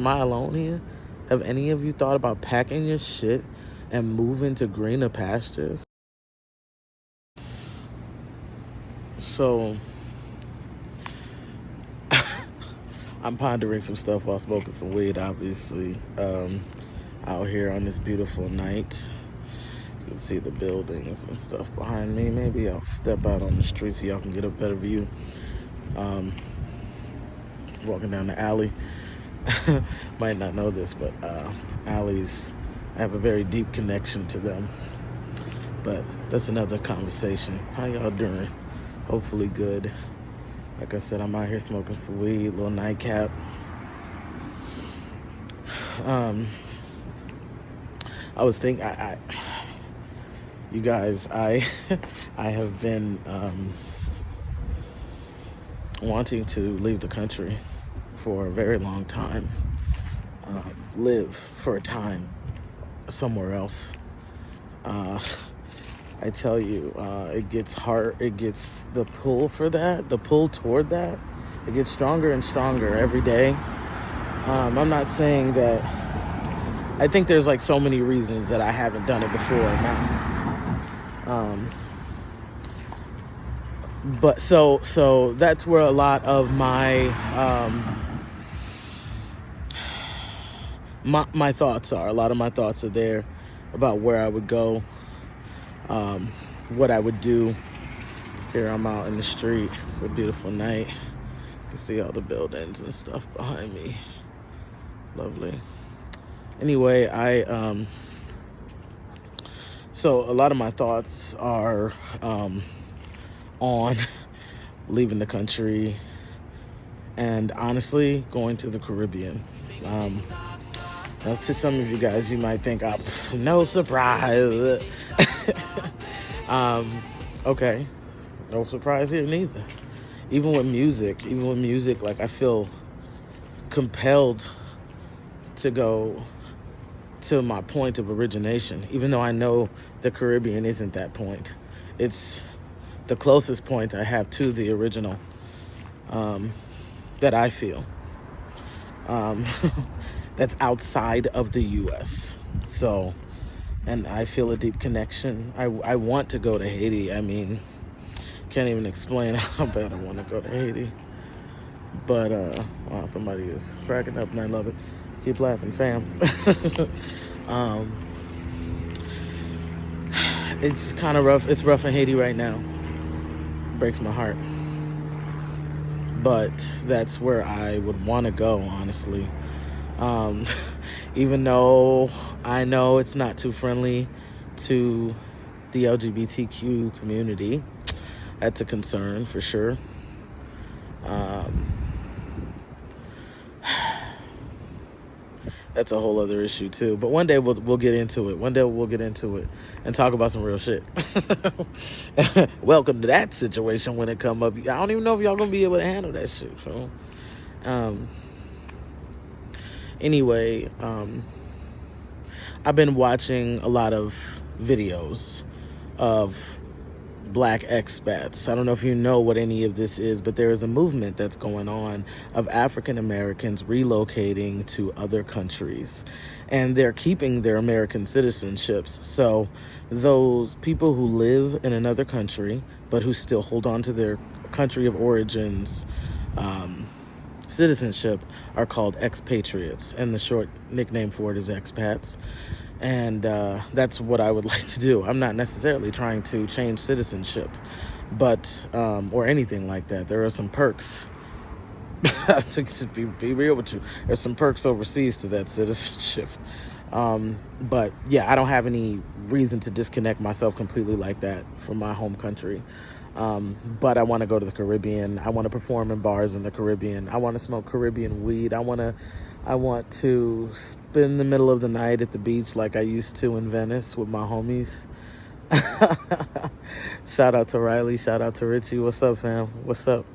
Am I alone here? Have any of you thought about packing your shit and moving to greener pastures? So, I'm pondering some stuff while smoking some weed, obviously. Out here on this beautiful night. You can see the buildings and stuff behind me. Maybe I'll step out on the street so y'all can get a better view. Walking down the alley. Might not know this, but alleys, I have a very deep connection to them. But that's another conversation. How y'all doing? Hopefully good. Like I said, I'm out here smoking some weed, little nightcap. I was thinking, you guys, I have been wanting to leave the country for a very long time. Live for a time somewhere else. I tell you, it gets hard. It gets the pull for that, the pull toward that. It gets stronger and stronger every day. I'm not saying that. I think there's like so many reasons that I haven't done it before now. But so that's where a lot of my my thoughts are. A lot of my thoughts are there about where I would go, what I would do. Here I'm out in the street. It's a beautiful night. You can see all the buildings and stuff behind me. Lovely. Anyway, so a lot of my thoughts are on leaving the country and honestly going to the Caribbean. Now to some of you guys, you might think, no surprise. Okay, no surprise here neither. Even with music, like I feel compelled to go to my point of origination, even though I know the Caribbean isn't that point. It's the closest point I have to the original, that I feel, that's outside of the U.S. So, and I feel a deep connection. I want to go to Haiti. I mean, can't even explain how bad I want to go to Haiti. But, wow, somebody is cracking up and I love it. Keep laughing, fam. It's kind of rough. It's rough in Haiti right now. Breaks my heart. But that's where I would want to go, honestly. Even though I know it's not too friendly to the LGBTQ community. That's a concern for sure. That's a whole other issue too. But one day we'll get into it. One day we'll get into it and talk about some real shit. Welcome to that situation when it come up. I don't even know if y'all gonna be able to handle that shit. So, anyway, I've been watching a lot of videos of Black expats. I don't know if you know what any of this is, but there is a movement that's going on of African Americans relocating to other countries, and they're keeping their American citizenships. So those people who live in another country, but who still hold on to their country of origins citizenship, are called expatriates, and the short nickname for it is expats. And that's what I would like to do. I'm not necessarily trying to change citizenship, but or anything like that. There are some perks. To be real with you, there's some perks overseas to that citizenship. But yeah, I don't have any reason to disconnect myself completely like that from my home country. But I want to go to the Caribbean. I want to perform in bars in the Caribbean. I want to smoke Caribbean weed. I want to spend the middle of the night at the beach like I used to in Venice with my homies. Shout out to Riley. Shout out to Richie. What's up, fam? What's up?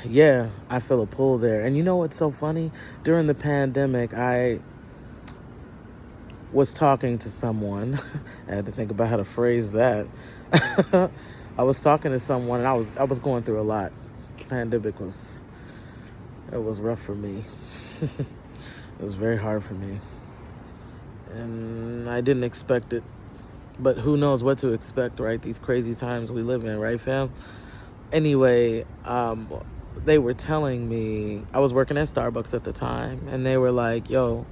Yeah, I feel a pull there. And you know what's so funny? During the pandemic, I was talking to someone. I had to think about how to phrase that. I was talking to someone, and I was going through a lot. pandemic was rough for me. It was very hard for me. And I didn't expect it. But who knows what to expect, right? These crazy times we live in, right, fam? Anyway, they were telling me, I was working at Starbucks at the time, and they were like, yo,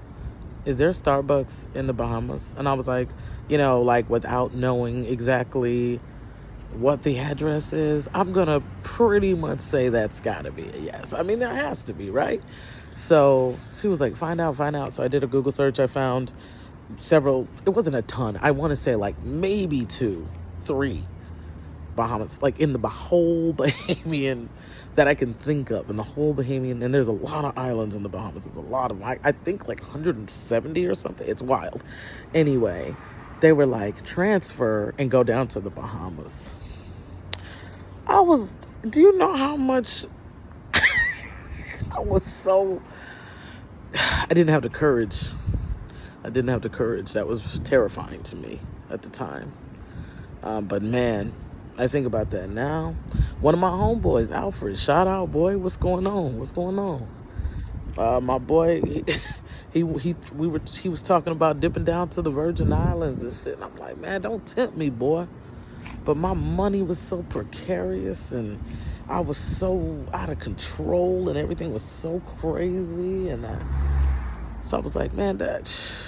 is there a Starbucks in the Bahamas? And I was like, like without knowing exactly what the address is, I'm going to pretty much say that's got to be a yes. I mean, there has to be, right? So she was like, find out. So I did a Google search. I found several, it wasn't a ton. I want to say like maybe 2, 3 Bahamas, like in the whole Bahamian that I can think of, in the whole Bahamian. And there's a lot of islands in the Bahamas. There's a lot of them. I think like 170 or something. It's wild. Anyway, they were like, transfer and go down to the Bahamas. Do you know how much I didn't have the courage. That was terrifying to me at the time. But man, I think about that now. One of my homeboys, Alfred, shout out, boy. What's going on? My boy, he was talking about dipping down to the Virgin Islands and shit. And I'm like, man, don't tempt me, boy. But my money was so precarious, and I was so out of control, and everything was so crazy, and so I was like, man,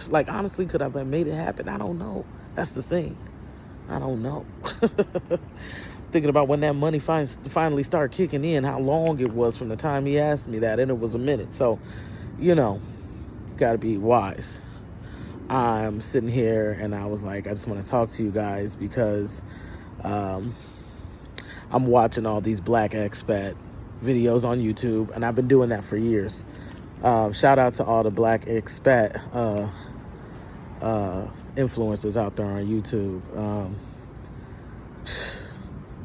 like, honestly, could I have made it happen? I don't know. That's the thing. I don't know. Thinking about when that money finally started kicking in, how long it was from the time he asked me that, and it was a minute. So, got to be wise. I'm sitting here, and I was like, I just want to talk to you guys because I'm watching all these black expat videos on YouTube, and I've been doing that for years. Shout out to all the black expat influencers out there on YouTube.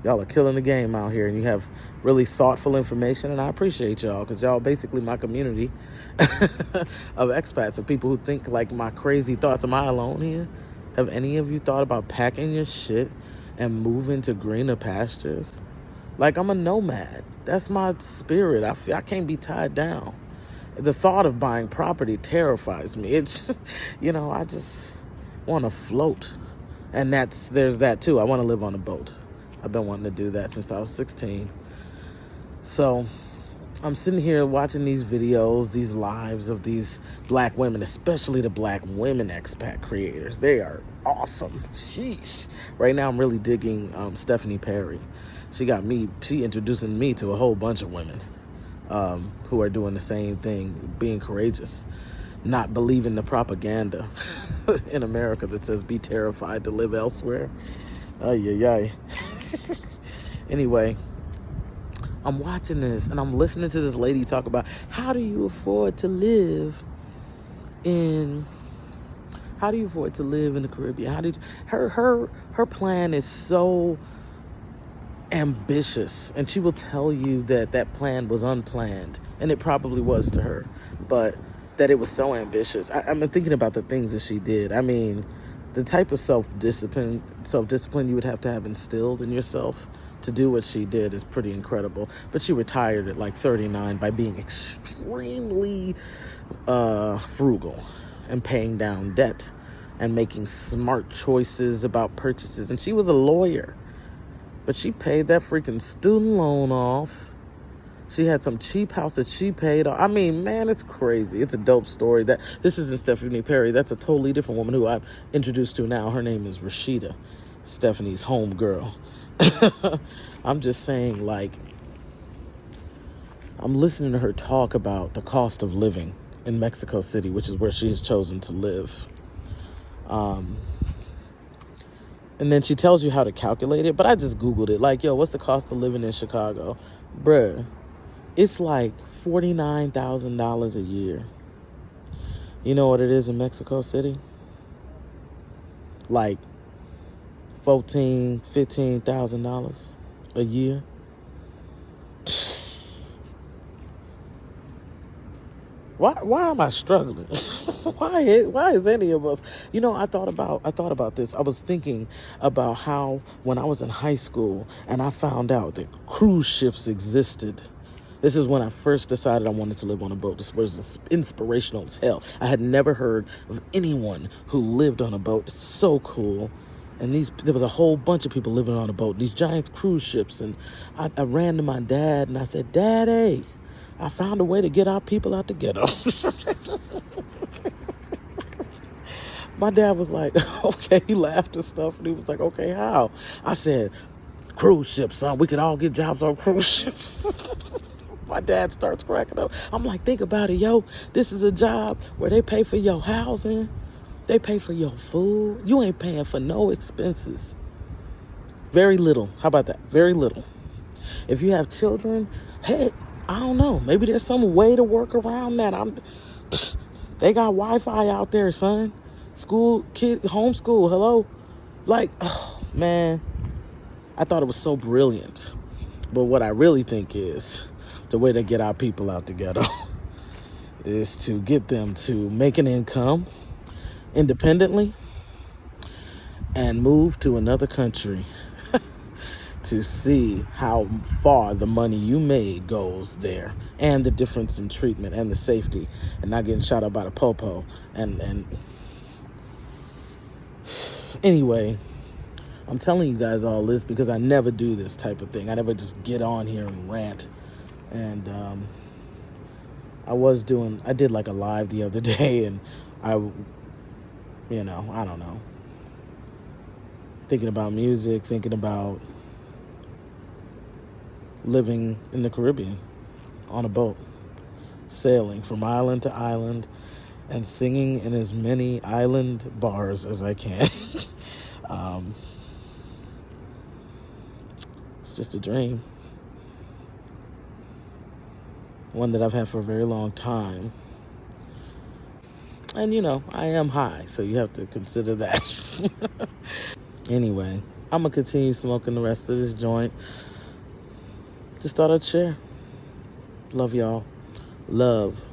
Y'all are killing the game out here, and you have really thoughtful information, and I appreciate y'all, because y'all basically my community of expats, of people who think like my crazy thoughts. Am I alone here? Have any of you thought about packing your shit and moving to greener pastures? Like, I'm a nomad. That's my spirit. I can't be tied down. The thought of buying property terrifies me. It's, I just want to float. And there's that too. I want to live on a boat. I've been wanting to do that since I was 16. So I'm sitting here watching these videos, these lives of these black women, especially the black women expat creators. They are awesome. Sheesh. Right now I'm really digging Stephanie Perry. She introducing me to a whole bunch of women who are doing the same thing, being courageous, not believing the propaganda in America that says be terrified to live elsewhere. Ay. Anyway, I'm watching this and I'm listening to this lady talk about how do you afford to live in the Caribbean? Her plan is so ambitious, and she will tell you that plan was unplanned, and it probably was to her, but that it was so ambitious. I'm thinking about the things that she did. I mean, the type of self-discipline you would have to have instilled in yourself to do what she did is pretty incredible. But she retired at like 39 by being extremely frugal and paying down debt and making smart choices about purchases. And she was a lawyer, but she paid that freaking student loan off. She had some cheap house that she paid off. I mean, man, it's crazy. It's a dope story. This isn't Stephanie Perry. That's a totally different woman who I'm introduced to now. Her name is Roshida, Stephanie's home girl. I'm just saying, like, I'm listening to her talk about the cost of living in Mexico City, which is where she has chosen to live. And then she tells you how to calculate it, but I just Googled it. Like, yo, what's the cost of living in Chicago? Bruh, it's like $49,000 a year. You know what it is in Mexico City? Like $15,000 a year. Why am I struggling? Why is any of us? I thought about this. I was thinking about how when I was in high school and I found out that cruise ships existed This is when I first decided I wanted to live on a boat. This was inspirational as hell. I had never heard of anyone who lived on a boat. It's so cool. And there was a whole bunch of people living on a boat, these giant cruise ships. And I ran to my dad and I said, Daddy, I found a way to get our people out the ghetto. My dad was like, okay, he laughed and stuff. And he was like, okay, how? I said, cruise ships, son. We could all get jobs on cruise ships. My dad starts cracking up. I'm like, think about it, yo. This is a job where they pay for your housing. They pay for your food. You ain't paying for no expenses. Very little. How about that? Very little. If you have children, heck, I don't know. Maybe there's some way to work around that. They got Wi-Fi out there, son. School, kid, homeschool, hello? Like, oh, man. I thought it was so brilliant. But what I really think is the way to get our people out the ghetto is to get them to make an income independently and move to another country to see how far the money you made goes there, and the difference in treatment and the safety, and not getting shot up by the popo. And anyway, I'm telling you guys all this because I never do this type of thing. I never just get on here and rant. And I did like a live the other day, and I don't know, thinking about music, thinking about living in the Caribbean on a boat, sailing from island to island and singing in as many island bars as I can. It's just a dream. One that I've had for a very long time. And, I am high, so you have to consider that. Anyway, I'm going to continue smoking the rest of this joint. Just thought I'd share. Love y'all. Love,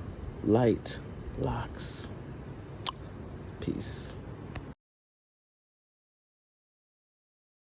light, Locs. Peace.